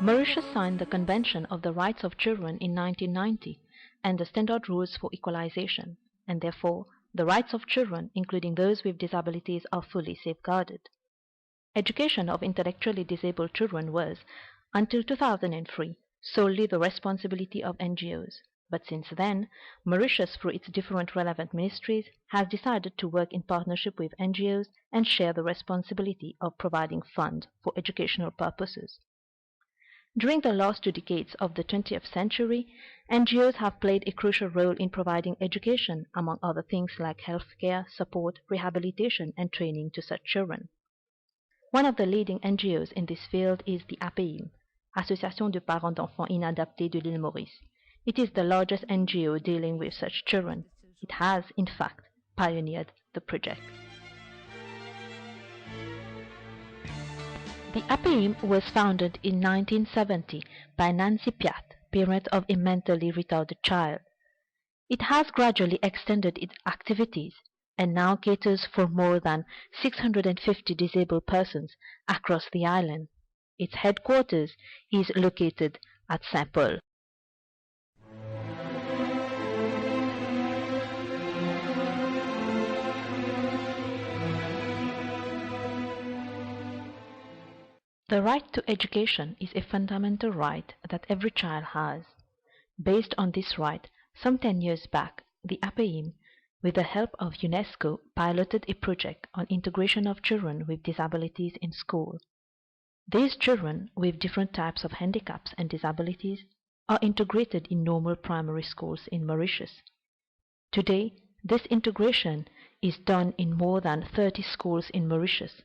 Mauritius signed the Convention of the Rights of Children in 1990 and the Standard Rules for Equalization, and therefore the rights of children, including those with disabilities, are fully safeguarded. Education of intellectually disabled children was, until 2003, solely the responsibility of NGOs, but since then, Mauritius, through its different relevant ministries, has decided to work in partnership with NGOs and share the responsibility of providing funds for educational purposes. During the last 2 decades of the 20th century, NGOs have played a crucial role in providing education, among other things like healthcare, support, rehabilitation, and training to such children. One of the leading NGOs in this field is the APIM, Association de Parents d'Enfants Inadaptés de l'île Maurice. It is the largest NGO dealing with such children. It has, in fact, pioneered the project. The APIM was founded in 1970 by Nancy Piat, parent of a mentally retarded child. It has gradually extended its activities and now caters for more than 650 disabled persons across the island. Its headquarters is located at Saint-Paul. The right to education is a fundamental right that every child has. Based on this right, some 10 years back, the APIM, with the help of UNESCO, piloted a project on integration of children with disabilities in school. These children, with different types of handicaps and disabilities, are integrated in normal primary schools in Mauritius. Today, this integration is done in more than 30 schools in Mauritius.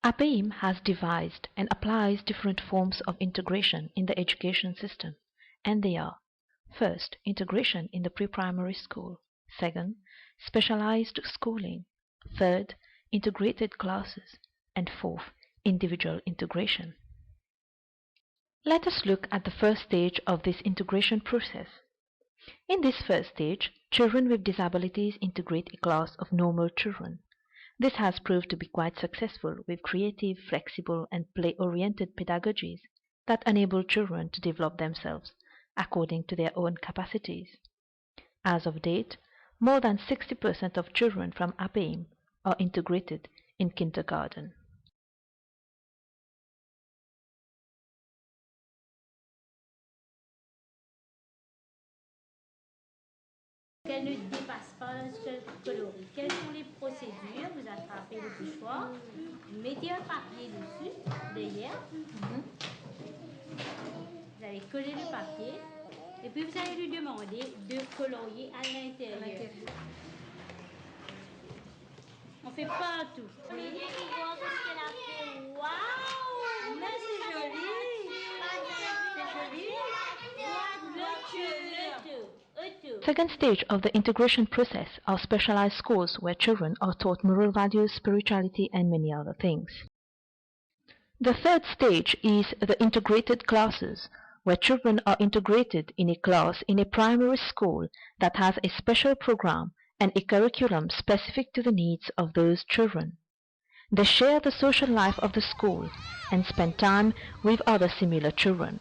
APIM has devised and applies different forms of integration in the education system, and they are: first, integration in the pre-primary school; second, specialized schooling; third, integrated classes; and fourth, individual integration. Let us look at the first stage of this integration process. In this first stage, children with disabilities integrate a class of normal children. This has proved to be quite successful with creative, flexible, and play-oriented pedagogies that enable children to develop themselves according to their own capacities. As of date, more than 60% of children from APIM are integrated in kindergarten. Qu'elle ne dépasse pas un seul coloris. Quelles sont les procédures? Vous attrapez le pochoir, vous mettez un papier dessus, derrière. Vous allez coller le papier et puis vous allez lui demander de colorier à l'intérieur. On fait partout. Oui. Voir ce qu'elle a fait. Waouh! Mais c'est joli! C'est joli! Second stage of the integration process are specialized schools where children are taught moral values, spirituality, and many other things. The third stage is the integrated classes, where children are integrated in a class in a primary school that has a special program and a curriculum specific to the needs of those children. They share the social life of the school and spend time with other similar children.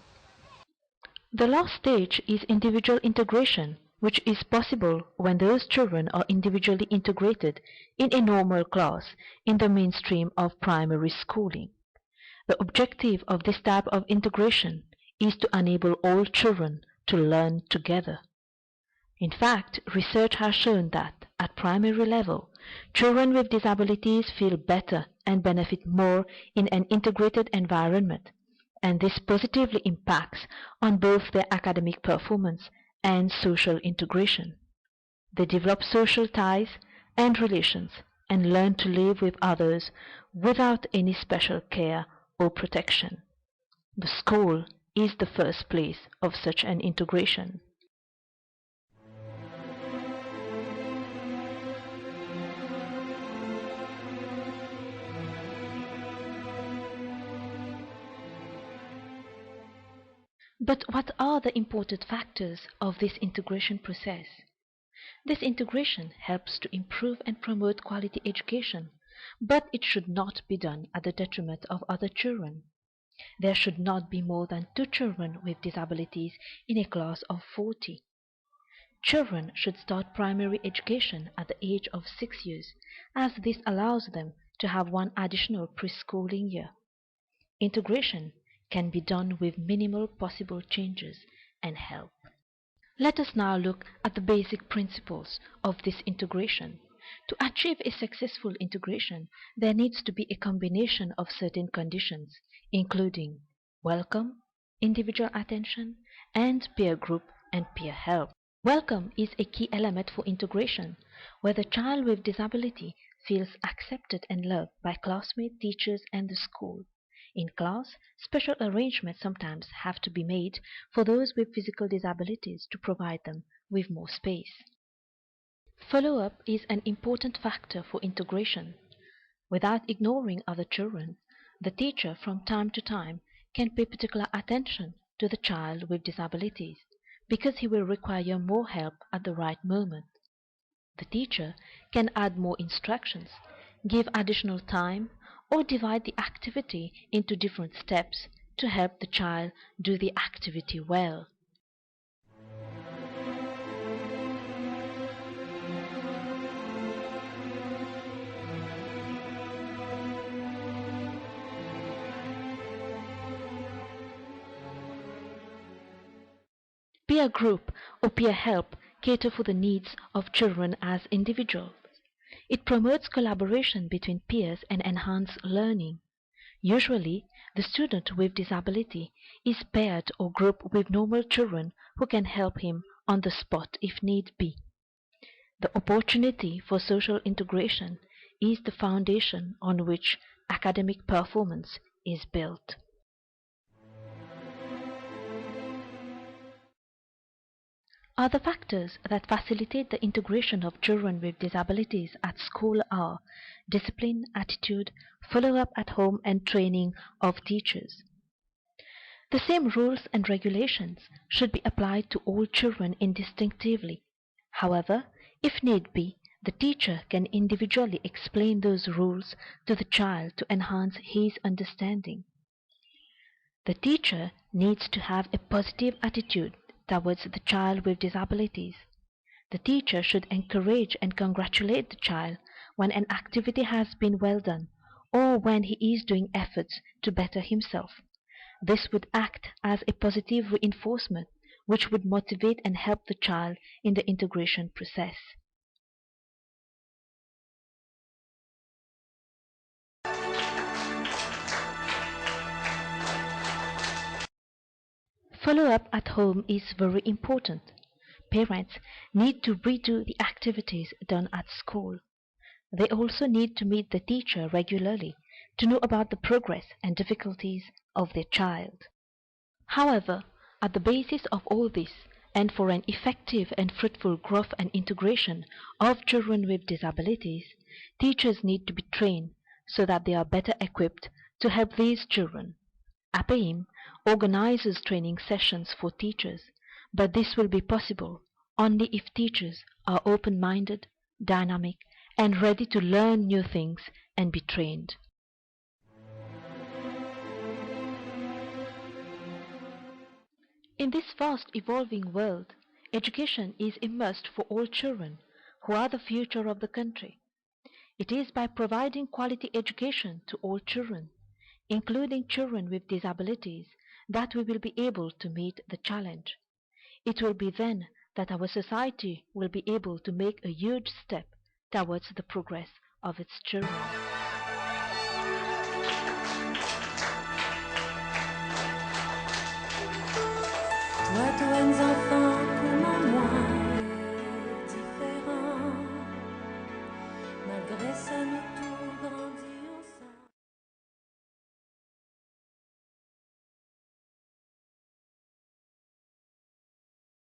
The last stage is individual integration, which is possible when those children are individually integrated in a normal class in the mainstream of primary schooling. The objective of this type of integration is to enable all children to learn together. In fact, research has shown that at primary level, children with disabilities feel better and benefit more in an integrated environment, and this positively impacts on both their academic performance and social integration. They develop social ties and relations and learn to live with others without any special care or protection. The school is the first place of such an integration. But what are the important factors of this integration process? This integration helps to improve and promote quality education, but it should not be done at the detriment of other children. There should not be more than 2 children with disabilities in a class of 40. Children should start primary education at the age of 6 years, as this allows them to have one additional preschooling year. Integration can be done with minimal possible changes and help. Let us now look at the basic principles of this integration. To achieve a successful integration, there needs to be a combination of certain conditions, including welcome, individual attention, and peer group and peer help. Welcome is a key element for integration, where the child with disability feels accepted and loved by classmates, teachers, and the school. In class, special arrangements sometimes have to be made for those with physical disabilities to provide them with more space. Follow-up is an important factor for integration. Without ignoring other children, the teacher from time to time can pay particular attention to the child with disabilities because he will require more help at the right moment. The teacher can add more instructions, give additional time, or divide the activity into different steps to help the child do the activity well. Peer group or peer help cater for the needs of children as individuals. It promotes collaboration between peers and enhances learning. Usually, the student with disability is paired or grouped with normal children who can help him on the spot if need be. The opportunity for social integration is the foundation on which academic performance is built. Other factors that facilitate the integration of children with disabilities at school are discipline, attitude, follow-up at home, and training of teachers. The same rules and regulations should be applied to all children indistinctively. However, if need be, the teacher can individually explain those rules to the child to enhance his understanding. The teacher needs to have a positive attitude towards the child with disabilities. The teacher should encourage and congratulate the child when an activity has been well done or when he is doing efforts to better himself. This would act as a positive reinforcement which would motivate and help the child in the integration process. Follow-up at home is very important. Parents need to redo the activities done at school. They also need to meet the teacher regularly to know about the progress and difficulties of their child. However, at the basis of all this, and for an effective and fruitful growth and integration of children with disabilities, teachers need to be trained so that they are better equipped to help these children. APAIM organizes training sessions for teachers, but this will be possible only if teachers are open-minded, dynamic, and ready to learn new things and be trained. In this fast evolving world, education is a must for all children who are the future of the country. It is by providing quality education to all children, including children with disabilities, that we will be able to meet the challenge. It will be then that our society will be able to make a huge step towards the progress of its children. What do I